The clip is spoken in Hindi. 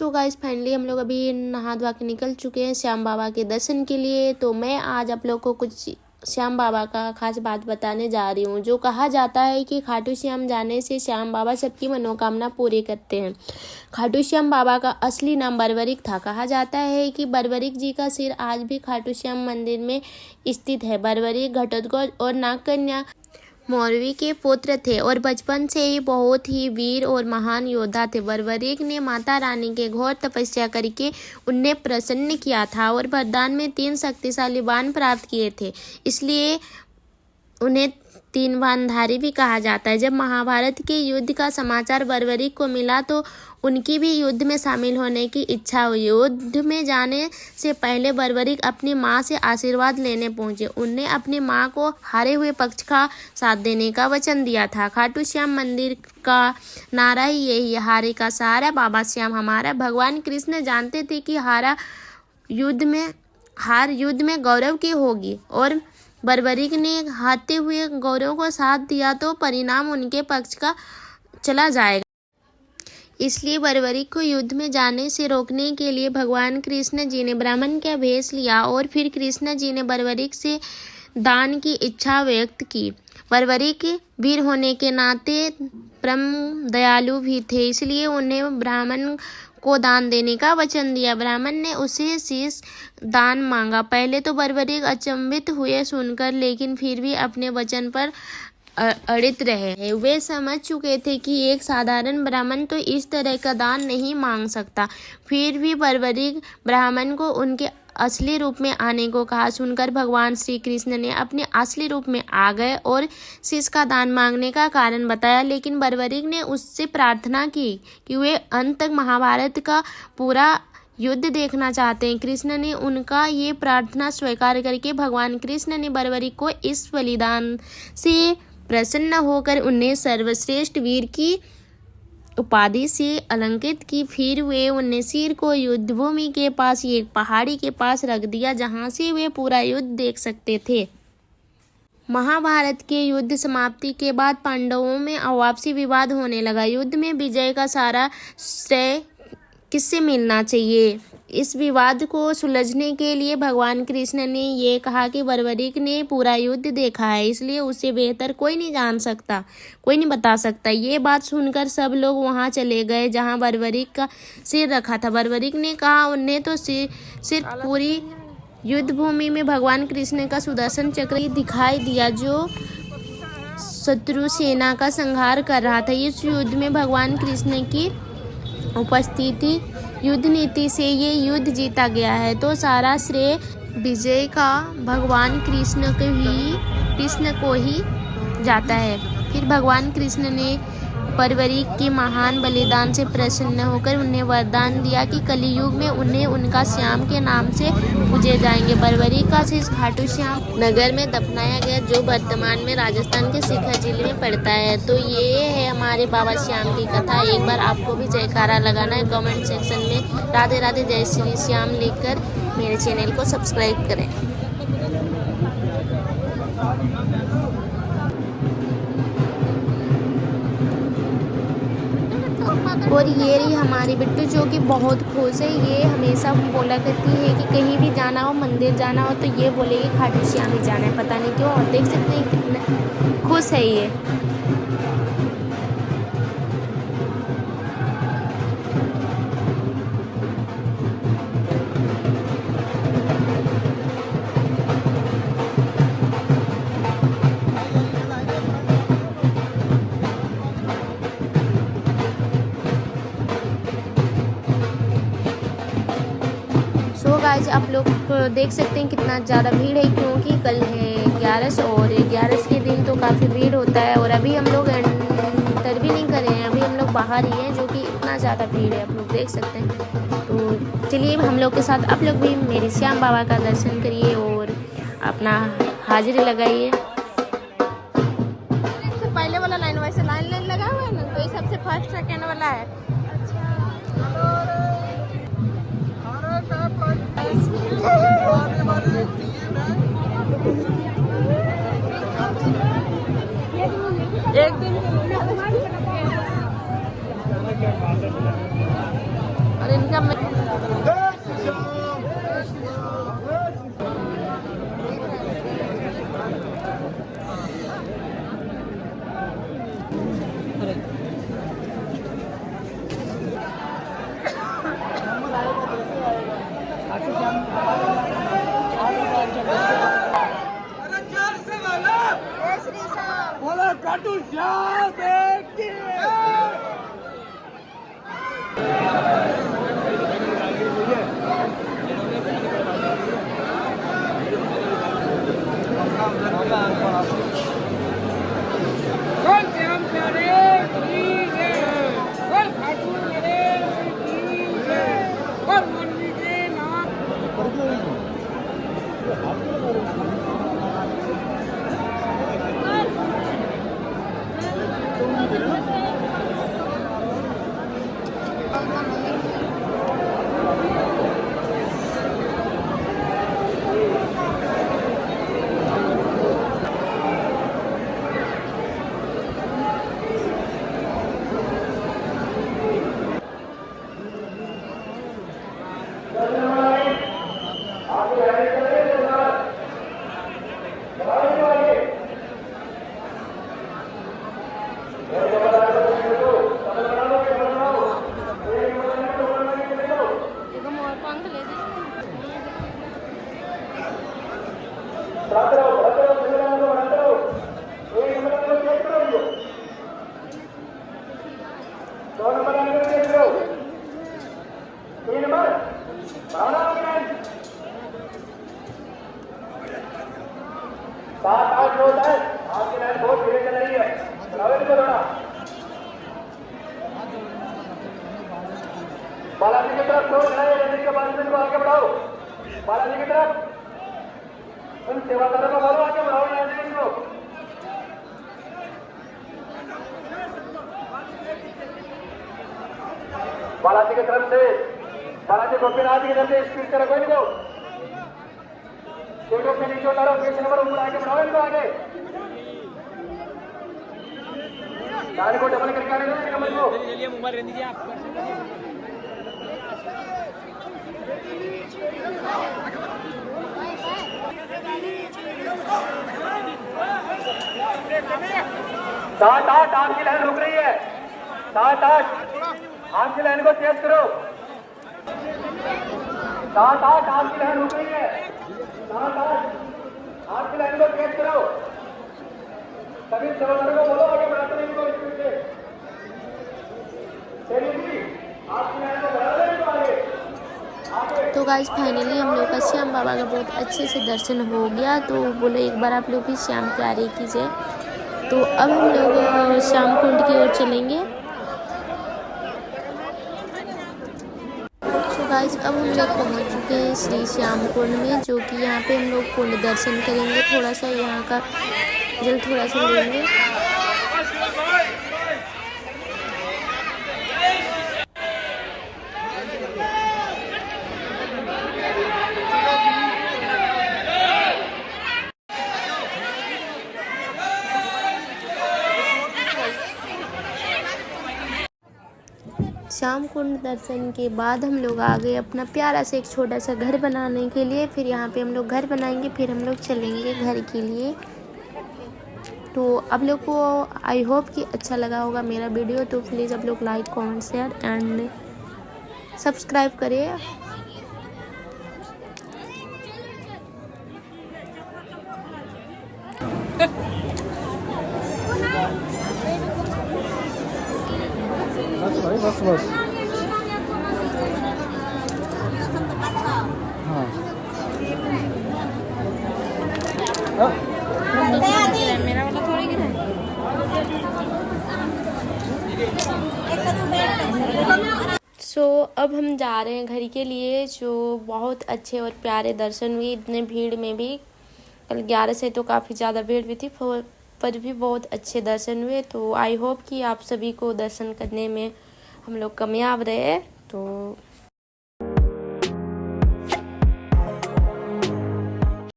सो गाइस फाइनली हम लोग अभी नहा धोवा के निकल चुके हैं श्याम बाबा के दर्शन के लिए। तो मैं आज आप लोग को कुछ श्याम बाबा का खास बात बताने जा रही हूँ। जो कहा जाता है कि खाटू श्याम जाने से श्याम बाबा सबकी मनोकामना पूरी करते हैं। खाटू श्याम बाबा का असली नाम बर्बरीक था। कहा जाता है कि बर्बरीक जी का सिर आज भी खाटू श्याम मंदिर में स्थित है। बर्बरीक घटोत्कच और नागकन्या मौर्वी के पुत्र थे और बचपन से ही बहुत ही वीर और महान योद्धा थे। बर्बरीक ने माता रानी के घोर तपस्या करके उन्हें प्रसन्न किया था और वरदान में 3 शक्तिशाली बाण प्राप्त किए थे, इसलिए उन्हें 3 बाणधारी भी कहा जाता है। जब महाभारत के युद्ध का समाचार बर्बरीक को मिला तो उनकी भी युद्ध में शामिल होने की इच्छा हुई। युद्ध में जाने से पहले बर्बरीक अपनी मां से आशीर्वाद लेने पहुंचे। उन्हें अपनी मां को हारे हुए पक्ष का साथ देने का वचन दिया था। खाटू श्याम मंदिर का नारा ही यही है, हारे का सहारा बाबा श्याम हमारा। भगवान कृष्ण जानते थे कि हार युद्ध में गौरव की होगी और बर्बरीक ने हारते हुए गौरव को साथ दिया तो परिणाम उनके पक्ष का चला जाएगा। इसलिए बर्बरीक को युद्ध में जाने से रोकने के लिए भगवान कृष्ण जी ने ब्राह्मण का भेष लिया और फिर कृष्ण जी ने बर्बरीक से दान की इच्छा व्यक्त की। बर्बरीक वीर होने के नाते परम दयालु भी थे, इसलिए उन्हें ब्राह्मण को दान देने का वचन दिया। ब्राह्मण ने उसे शीश दान मांगा। पहले तो बर्बरीक अचंभित हुए सुनकर, लेकिन फिर भी अपने वचन पर अड़ित रहे। वे समझ चुके थे कि एक साधारण ब्राह्मण तो इस तरह का दान नहीं मांग सकता। फिर भी बर्बरीक ब्राह्मण को उनके असली रूप में आने को कहा। सुनकर भगवान श्री कृष्ण ने अपने असली रूप में आ गए और शीश का दान मांगने का कारण बताया। लेकिन बर्बरीक ने उससे प्रार्थना की कि वे अंत तक महाभारत का पूरा युद्ध देखना चाहते हैं। कृष्ण ने उनका ये प्रार्थना स्वीकार करके भगवान कृष्ण ने बर्बरीक को इस बलिदान से प्रसन्न होकर उन्हें सर्वश्रेष्ठ वीर की उपाधि से अलंकृत की। फिर वे उन्हें सिर को युद्ध भूमि के पास एक पहाड़ी के पास रख दिया, जहां से वे पूरा युद्ध देख सकते थे। महाभारत के युद्ध समाप्ति के बाद पांडवों में आपसी विवाद होने लगा। युद्ध में विजय का सारा श्रेय किससे मिलना चाहिए। इस विवाद को सुलझने के लिए भगवान कृष्ण ने ये कहा कि बर्बरीक ने पूरा युद्ध देखा है, इसलिए उससे बेहतर कोई नहीं बता सकता। ये बात सुनकर सब लोग वहां चले गए जहां बर्बरीक का सिर रखा था। बर्बरीक ने कहा उन्हें तो सिर्फ पूरी युद्ध भूमि में भगवान कृष्ण का सुदर्शन चक्र दिखाई दिया, जो शत्रु सेना का संहार कर रहा था। इस युद्ध में भगवान कृष्ण की उपस्थिति युद्ध नीति से ये युद्ध जीता गया है, तो सारा श्रेय विजय का भगवान कृष्ण को ही जाता है। फिर भगवान कृष्ण ने बर्बरीक के महान बलिदान से प्रसन्न होकर उन्हें वरदान दिया कि कलियुग में उन्हें उनका श्याम के नाम से पूजे जाएंगे। बर्बरीक का शीश खाटू श्याम नगर में दफनाया गया, जो वर्तमान में राजस्थान के सीकर जिले में पड़ता है। तो ये है हमारे बाबा श्याम की कथा। एक बार आपको भी जयकारा लगाना है कमेंट सेक्शन में। राधे राधे, जय श्री श्याम लिखकर मेरे चैनल को सब्सक्राइब करें। और ये रही हमारी बिट्टू, जो कि बहुत खुश है। ये हमेशा बोला करती है कि कहीं भी जाना हो, मंदिर जाना हो, तो ये बोलेगी खाटू श्याम ही जाना है, पता नहीं क्यों। और देख सकते हैं कितना खुश है ये। सो गाइस आप लोग देख सकते हैं कितना ज़्यादा भीड़ है, क्योंकि कल है 11 और 11 के दिन तो काफ़ी भीड़ होता है। और अभी हम लोग एंटर भी नहीं करे हैं, अभी हम लोग बाहर ही हैं, जो कि इतना ज़्यादा भीड़ है आप लोग देख सकते हैं। तो चलिए हम लोग के साथ आप लोग भी मेरे श्याम बाबा का दर्शन करिए और अपना हाजिरी लगाइए। पहले वाला लाइन वैसे लाइन लगा हुआ है ना, तो ये सबसे फर्स्ट सेकेंड वाला है। एक दिन अरे इनका बालाजी की तरफ छोड़ खड़े रजनी के बालाजी को आगे बढ़ाओ। बालाजी की तरफ उन सेवादारों को बोलो आगे बढ़ाओ रजनी को। बालाजी की तरफ से बालाजी गोपीनाथ की तरफ से स्पीड से रखो इनको। सीटों के नीचे उतारो, पीछे नंबर ऊपर आगे बढ़ाओ इनको आगे। गाड़ी को डबल करके आने दो कमल को। चलिए मोबाइल रख दीजिए आप। सात आठ आम की लाइन रुक रही है। सात आठ आम की लाइन को तेज करो। सात आठ आम की लाइन रुक रही है। सात आठ आम की लाइन को तेज करो। सभी सेवादारों को बोलो आगे बढ़ाते नहीं को स्पीड से। चलिए आपकी लाइन को बढ़ा दें तो आगे। तो गाइस फाइनली हम लोग का श्याम बाबा का बहुत अच्छे से दर्शन हो गया। तो बोलो एक बार आप लोग भी श्याम प्यारे कीजिए। तो अब हम लोग श्याम कुंड की ओर चलेंगे। तो गाइस अब हम लोग पहुंच चुके हैं श्री श्याम कुंड में, जो कि यहाँ पे हम लोग कुंड दर्शन करेंगे। थोड़ा सा यहाँ का जल थोड़ा सा लेंगे। श्याम कुंड दर्शन के बाद हम लोग आ गए अपना प्यारा से एक छोटा सा घर बनाने के लिए। फिर यहाँ पे हम लोग घर बनाएंगे, फिर हम लोग चलेंगे घर के लिए। तो आप लोग को आई होप कि अच्छा लगा होगा मेरा वीडियो। तो प्लीज़ आप लोग like comment share and subscribe करिए। बस बस हाँ मेरा वाला थोड़ी गिरा है। अब हम जा रहे हैं घर के लिए, जो बहुत अच्छे और प्यारे दर्शन हुए। इतने भीड़ में भी कल 11 से तो काफ़ी ज़्यादा भीड़ भी थी, पर भी बहुत अच्छे दर्शन हुए। तो आई होप कि आप सभी को दर्शन करने में हम लोग कामयाब रहे। तो